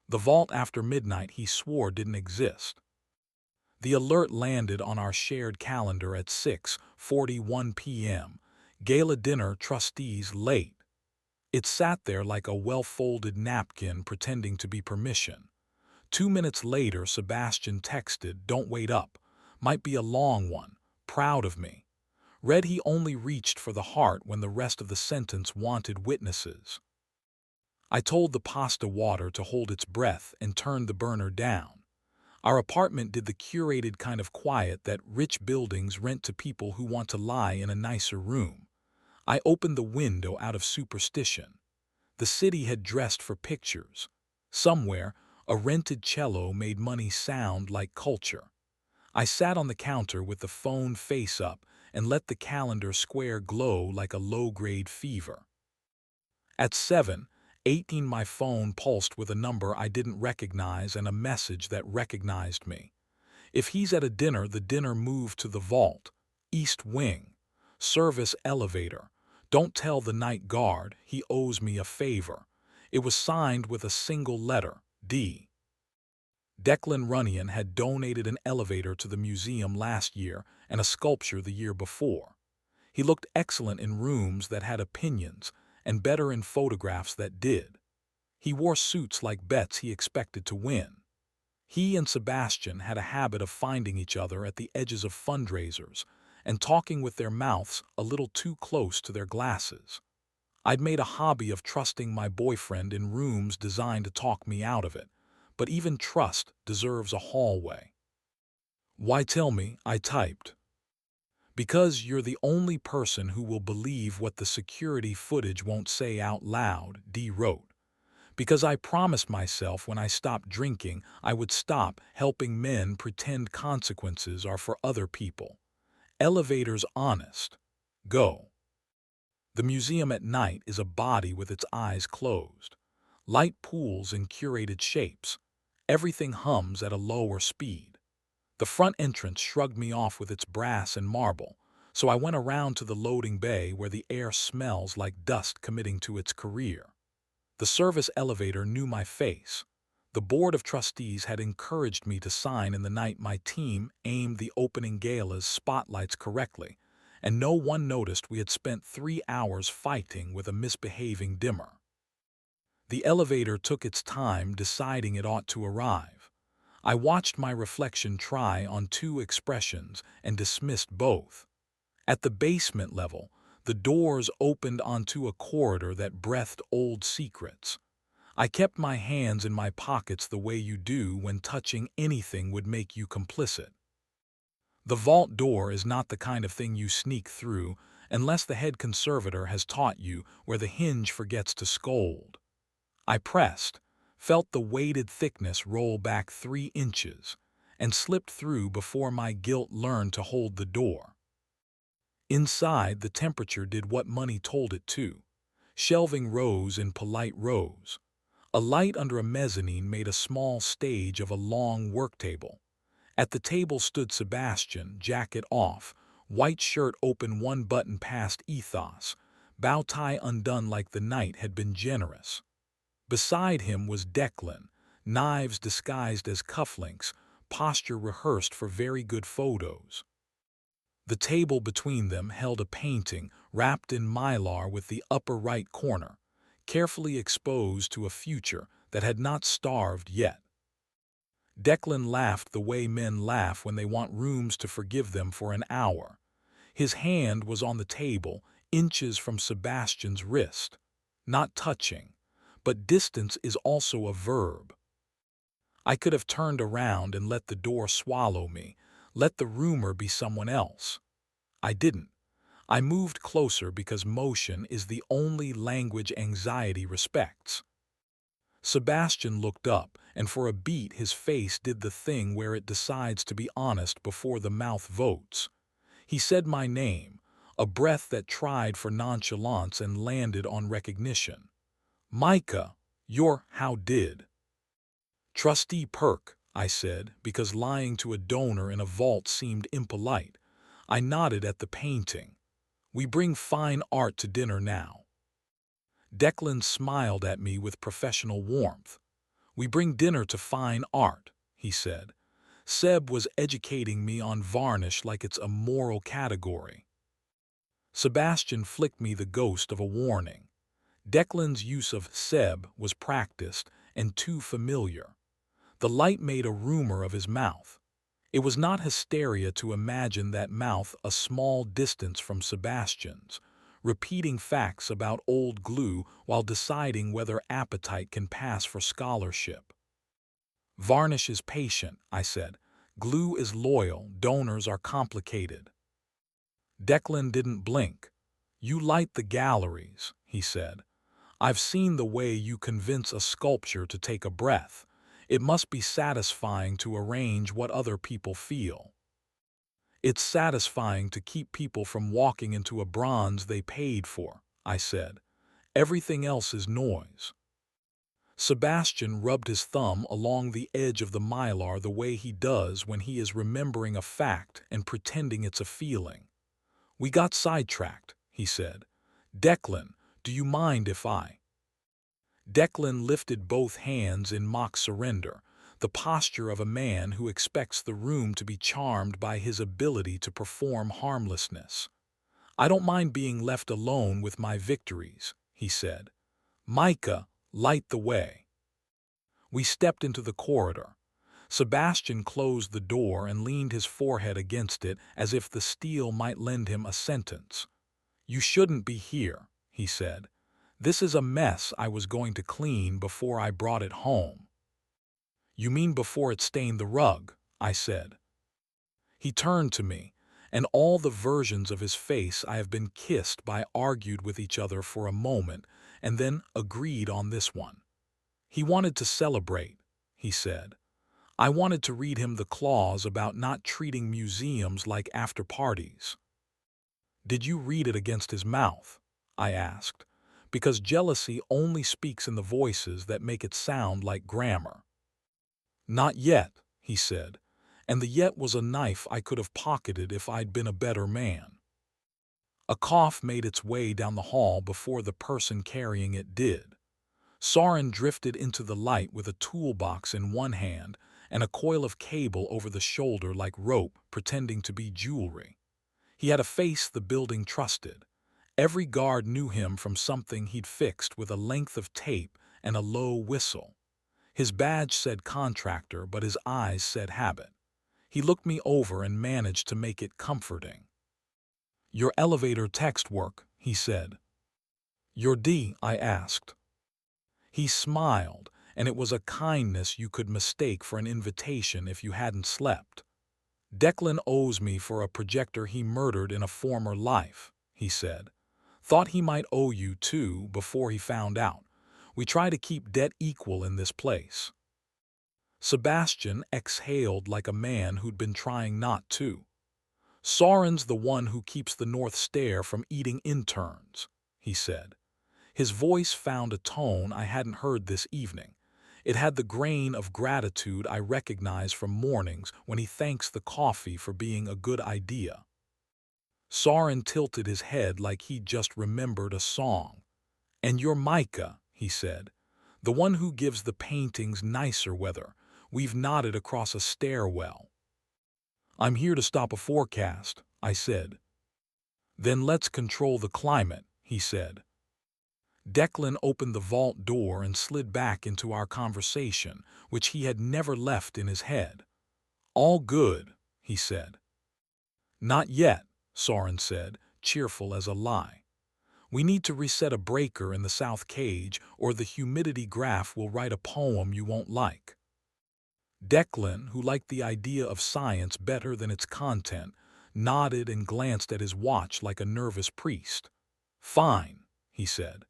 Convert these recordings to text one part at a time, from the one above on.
The vault after midnight he swore didn't exist. The alert landed on our shared calendar at 6:41 p.m. Gala dinner, trustees late. It sat there like a well-folded napkin pretending to be permission. 2 minutes later, Sebastian texted, "Don't wait up. Might be a long one. Proud of me." Read he only reached for the heart when the rest of the sentence wanted witnesses. I told the pasta water to hold its breath and turned the burner down. Our apartment did the curated kind of quiet that rich buildings rent to people who want to lie in a nicer room. I opened the window out of superstition. The city had dressed for pictures. Somewhere, a rented cello made money sound like culture. I sat on the counter with the phone face up and let the calendar square glow like a low-grade fever. At 7:18 my phone pulsed with a number I didn't recognize and a message that recognized me. If he's at a dinner, the dinner moved to the vault. East Wing. Service elevator. Don't tell the night guard, he owes me a favor. It was signed with a single letter, D. Declan Runyon had donated an elevator to the museum last year and a sculpture the year before. He looked excellent in rooms that had opinions and better in photographs that did. He wore suits like bets he expected to win. He and Sebastian had a habit of finding each other at the edges of fundraisers and talking with their mouths a little too close to their glasses. I'd made a hobby of trusting my boyfriend in rooms designed to talk me out of it, but even trust deserves a hallway. "Why tell me?" I typed. "Because you're the only person who will believe what the security footage won't say out loud," D wrote. "Because I promised myself when I stopped drinking I would stop helping men pretend consequences are for other people. Elevators honest. Go." The museum at night is a body with its eyes closed. Light pools in curated shapes. Everything hums at a lower speed. The front entrance shrugged me off with its brass and marble, so I went around to the loading bay where the air smells like dust committing to its career. The service elevator knew my face. The board of trustees had encouraged me to sign in the night my team aimed the opening gala's spotlights correctly, and no one noticed we had spent 3 hours fighting with a misbehaving dimmer. The elevator took its time deciding it ought to arrive. I watched my reflection try on 2 expressions and dismissed both. At the basement level, the doors opened onto a corridor that breathed old secrets. I kept my hands in my pockets the way you do when touching anything would make you complicit. The vault door is not the kind of thing you sneak through unless the head conservator has taught you where the hinge forgets to scold. I pressed, felt the weighted thickness roll back 3 inches, and slipped through before my guilt learned to hold the door. Inside, the temperature did what money told it to. Shelving rose in polite rows. A light under a mezzanine made a small stage of a long work table. At the table stood Sebastian, jacket off, white shirt open 1 button past ethos, bow tie undone like the night had been generous. Beside him was Declan, knives disguised as cufflinks, posture rehearsed for very good photos. The table between them held a painting wrapped in mylar with the upper right corner, carefully exposed to a future that had not starved yet. Declan laughed the way men laugh when they want rooms to forgive them for an hour. His hand was on the table, inches from Sebastian's wrist. Not touching, but distance is also a verb. I could have turned around and let the door swallow me, let the rumor be someone else. I didn't. I moved closer because motion is the only language anxiety respects. Sebastian looked up, and for a beat his face did the thing where it decides to be honest before the mouth votes. He said my name, a breath that tried for nonchalance and landed on recognition. "Micah, you're how did?" "Trustee Perk," I said, because lying to a donor in a vault seemed impolite. I nodded at the painting. "We bring fine art to dinner now." Declan smiled at me with professional warmth. We bring dinner to fine art, he said. Seb was educating me on varnish like it's a moral category. Sebastian flicked me the ghost of a warning. Declan's use of Seb was practiced and too familiar. The light made a rumor of his mouth. It was not hysteria to imagine that mouth a small distance from Sebastian's, repeating facts about old glue while deciding whether appetite can pass for scholarship. Varnish is patient, I said. Glue is loyal, donors are complicated. Declan didn't blink. You light the galleries, he said. I've seen the way you convince a sculpture to take a breath. It must be satisfying to arrange what other people feel. It's satisfying to keep people from walking into a bronze they paid for, I said. Everything else is noise. Sebastian rubbed his thumb along the edge of the mylar the way he does when he is remembering a fact and pretending it's a feeling. We got sidetracked, he said. Declan, do you mind if I? Declan lifted both hands in mock surrender, the posture of a man who expects the room to be charmed by his ability to perform harmlessness. I don't mind being left alone with my victories, he said. Micah, light the way. We stepped into the corridor. Sebastian closed the door and leaned his forehead against it as if the steel might lend him a sentence. You shouldn't be here, he said. This is a mess I was going to clean before I brought it home. You mean before it stained the rug, I said. He turned to me, and all the versions of his face I have been kissed by argued with each other for a moment and then agreed on this one. He wanted to celebrate, he said. I wanted to read him the clause about not treating museums like after-parties. Did you read it against his mouth? I asked, because jealousy only speaks in the voices that make it sound like grammar. Not yet, he said, and the yet was a knife I could have pocketed if I'd been a better man. A cough made its way down the hall before the person carrying it did. Soren drifted into the light with a toolbox in one hand and a coil of cable over the shoulder like rope pretending to be jewelry. He had a face the building trusted. Every guard knew him from something he'd fixed with a length of tape and a low whistle. His badge said contractor, but his eyes said habit. He looked me over and managed to make it comforting. Your elevator text work, he said. Your D, I asked. He smiled, and it was a kindness you could mistake for an invitation if you hadn't slept. Declan owes me for a projector he murdered in a former life, he said. Thought he might owe you too before he found out. We try to keep debt equal in this place. Sebastian exhaled like a man who'd been trying not to. Soren's the one who keeps the North Stair from eating interns, he said. His voice found a tone I hadn't heard this evening. It had the grain of gratitude I recognize from mornings when he thanks the coffee for being a good idea. Soren tilted his head like he'd just remembered a song. And you're Micah, he said, the one who gives the paintings nicer weather. We've nodded across a stairwell. I'm here to stop a forecast, I said. Then let's control the climate, he said. Declan opened the vault door and slid back into our conversation, which he had never left in his head. All good, he said. Not yet, Soren said, cheerful as a lie. We need to reset a breaker in the south cage, or the humidity graph will write a poem you won't like. Declan, who liked the idea of science better than its content, nodded and glanced at his watch like a nervous priest. Fine, he said.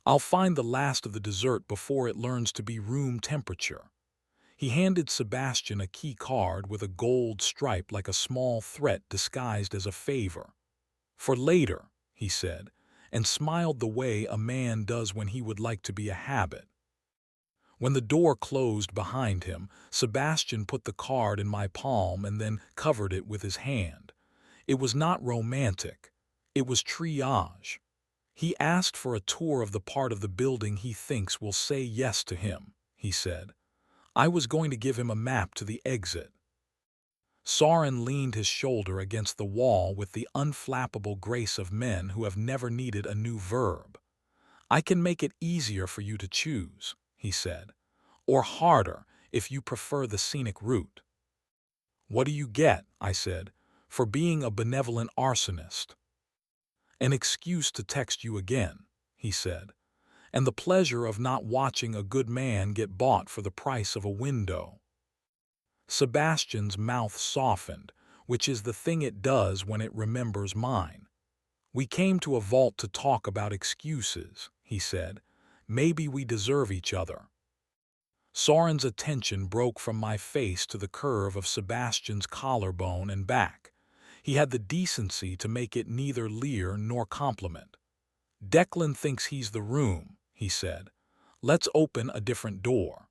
I'll find the last of the dessert before it learns to be room temperature. He handed Sebastian a key card with a gold stripe like a small threat disguised as a favor. For later, he said, and smiled the way a man does when he would like to be a habit. When the door closed behind him, Sebastian put the card in my palm and then covered it with his hand. It was not romantic. It was triage. He asked for a tour of the part of the building he thinks will say yes to him, he said. I was going to give him a map to the exit. Soren leaned his shoulder against the wall with the unflappable grace of men who have never needed a new verb. I can make it easier for you to choose, he said, or harder if you prefer the scenic route. What do you get, I said, for being a benevolent arsonist? An excuse to text you again, he said, and the pleasure of not watching a good man get bought for the price of a window. Sebastian's mouth softened, which is the thing it does when it remembers mine. We came to a vault to talk about excuses, he said. Maybe we deserve each other. Soren's attention broke from my face to the curve of Sebastian's collarbone and back. He had the decency to make it neither leer nor compliment. Declan thinks he's the room, he said. Let's open a different door.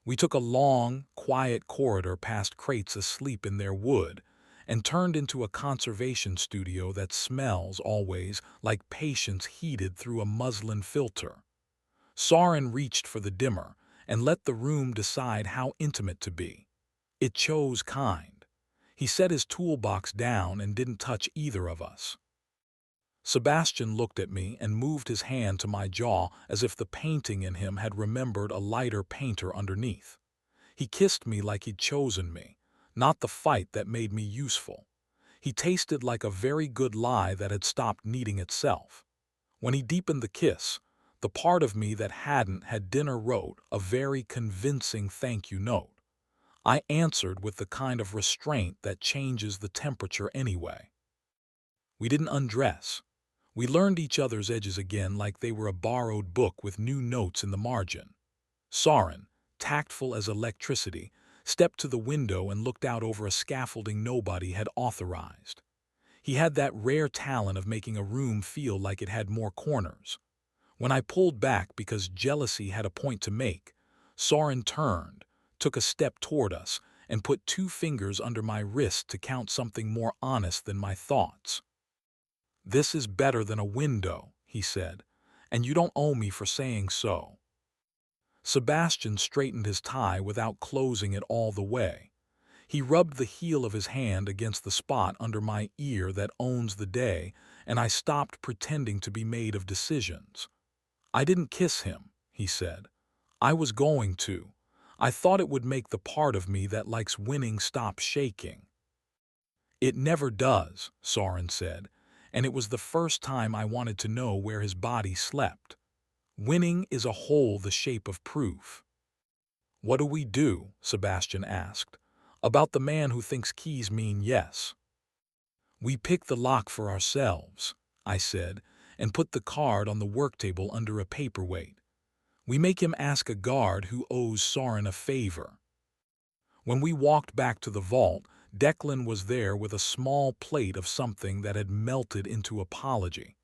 We took a long, quiet corridor past crates asleep in their wood and turned into a conservation studio that smells always like patience heated through a muslin filter. Soren reached for the dimmer and let the room decide how intimate to be. It chose kind. He set his toolbox down and didn't touch either of us. Sebastian looked at me and moved his hand to my jaw as if the painting in him had remembered a lighter painter underneath. He kissed me like he'd chosen me, not the fight that made me useful. He tasted like a very good lie that had stopped needing itself. When he deepened the kiss, the part of me that hadn't had dinner wrote a very convincing thank you note. I answered with the kind of restraint that changes the temperature anyway. We didn't undress. We learned each other's edges again like they were a borrowed book with new notes in the margin. Soren, tactful as electricity, stepped to the window and looked out over a scaffolding nobody had authorized. He had that rare talent of making a room feel like it had more corners. When I pulled back because jealousy had a point to make, Soren turned, took a step toward us, and put 2 fingers under my wrist to count something more honest than my thoughts. "This is better than a window," he said, "and you don't owe me for saying so." Sebastian straightened his tie without closing it all the way. He rubbed the heel of his hand against the spot under my ear that owns the day, and I stopped pretending to be made of decisions. "I didn't kiss him," he said. "I was going to. I thought it would make the part of me that likes winning stop shaking." "It never does," Soren said, and it was the first time I wanted to know where his body slept. Winning is a hole the shape of proof. "What do we do?" Sebastian asked. "About the man who thinks keys mean yes." "We pick the lock for ourselves," I said, and put the card on the work table under a paperweight. "We make him ask a guard who owes Soren a favor." When we walked back to the vault, Declan was there with a small plate of something that had melted into apology.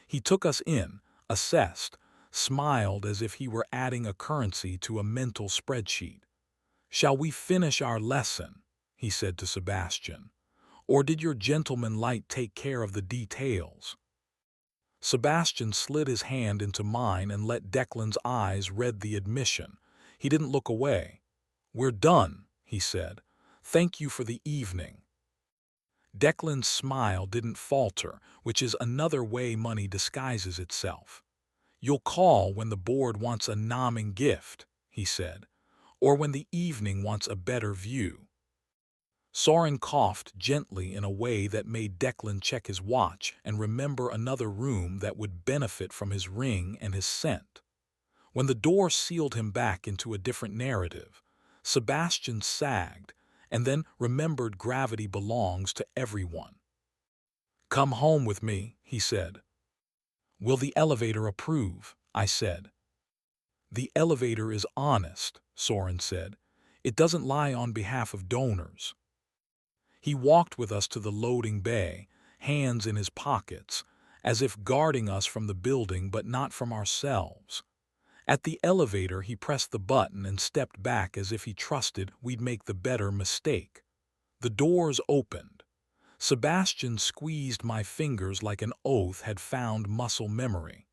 He took us in, assessed, smiled as if he were adding a currency to a mental spreadsheet. "Shall we finish our lesson?" he said to Sebastian. "Or did your gentleman light take care of the details?" Sebastian slid his hand into mine and let Declan's eyes read the admission. He didn't look away. "We're done," he said. "Thank you for the evening." Declan's smile didn't falter, which is another way money disguises itself. "You'll call when the board wants a nomming gift," he said, "or when the evening wants a better view." Soren coughed gently in a way that made Declan check his watch and remember another room that would benefit from his ring and his scent. When the door sealed him back into a different narrative, Sebastian sagged and then remembered gravity belongs to everyone. "Come home with me," he said. "Will the elevator approve?" I said. "The elevator is honest," Soren said. "It doesn't lie on behalf of donors." He walked with us to the loading bay, hands in his pockets, as if guarding us from the building but not from ourselves. At the elevator, he pressed the button and stepped back as if he trusted we'd make the better mistake. The doors opened. Sebastian squeezed my fingers like an oath had found muscle memory.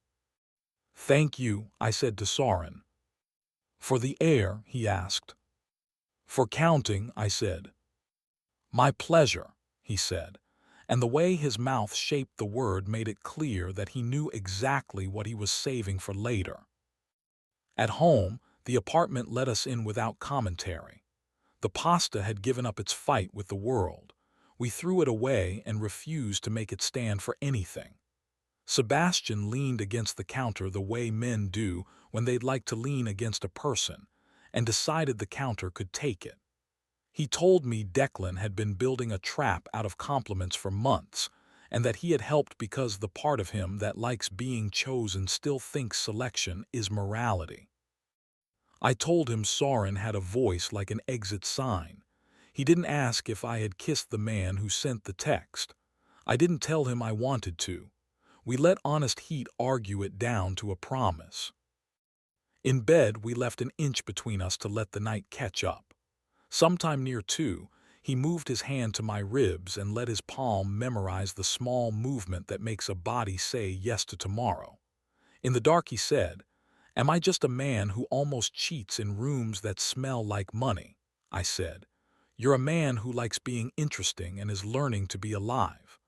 "Thank you," I said to Soren. For the air, he asked. For counting, I said. My pleasure, he said, and the way his mouth shaped the word made it clear that he knew exactly what he was saving for later. At home, the apartment let us in without commentary. The pasta had given up its fight with the world. We threw it away and refused to make it stand for anything. Sebastian leaned against the counter the way men do when they'd like to lean against a person, and decided the counter could take it. He told me Declan had been building a trap out of compliments for months, and that he had helped because the part of him that likes being chosen still thinks selection is morality. I told him Soren had a voice like an exit sign. He didn't ask if I had kissed the man who sent the text. I didn't tell him I wanted to. We let honest heat argue it down to a promise. In bed, we left an inch between us to let the night catch up. Sometime near 2, he moved his hand to my ribs and let his palm memorize the small movement that makes a body say yes to tomorrow. In the dark, he said, "Am I just a man who almost cheats in rooms that smell like money?" I said, "You're a man who likes being interesting and is learning to be alive.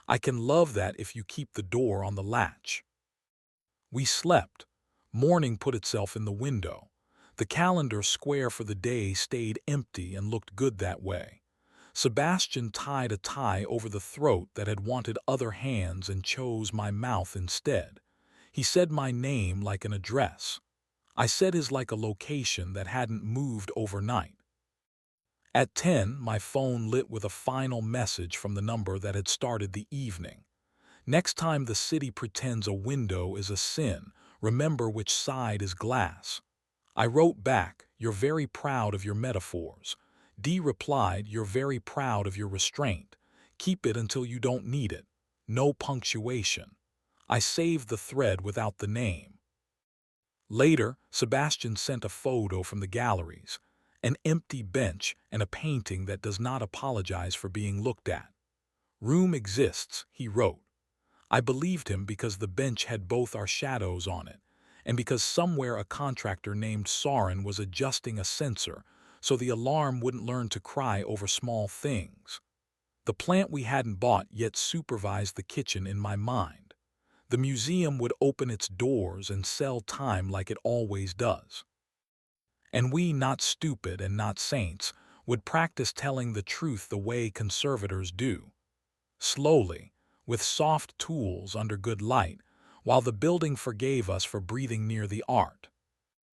I can love that if you keep the door on the latch." We slept. Morning put itself in the window. The calendar square for the day stayed empty and looked good that way. Sebastian tied a tie over the throat that had wanted other hands and chose my mouth instead. He said my name like an address. I said his like a location that hadn't moved overnight. At 10, my phone lit with a final message from the number that had started the evening. Next time the city pretends a window is a sin, remember which side is glass. I wrote back, "You're very proud of your metaphors." D replied, "You're very proud of your restraint. Keep it until you don't need it." No punctuation. I saved the thread without the name. Later, Sebastian sent a photo from the galleries, an empty bench and a painting that does not apologize for being looked at. "Room exists," he wrote. I believed him because the bench had both our shadows on it, and because somewhere a contractor named Soren was adjusting a sensor so the alarm wouldn't learn to cry over small things. The plant we hadn't bought yet supervised the kitchen in my mind. The museum would open its doors and sell time like it always does. And we, not stupid and not saints, would practice telling the truth the way conservators do. Slowly, with soft tools under good light, while the building forgave us for breathing near the art.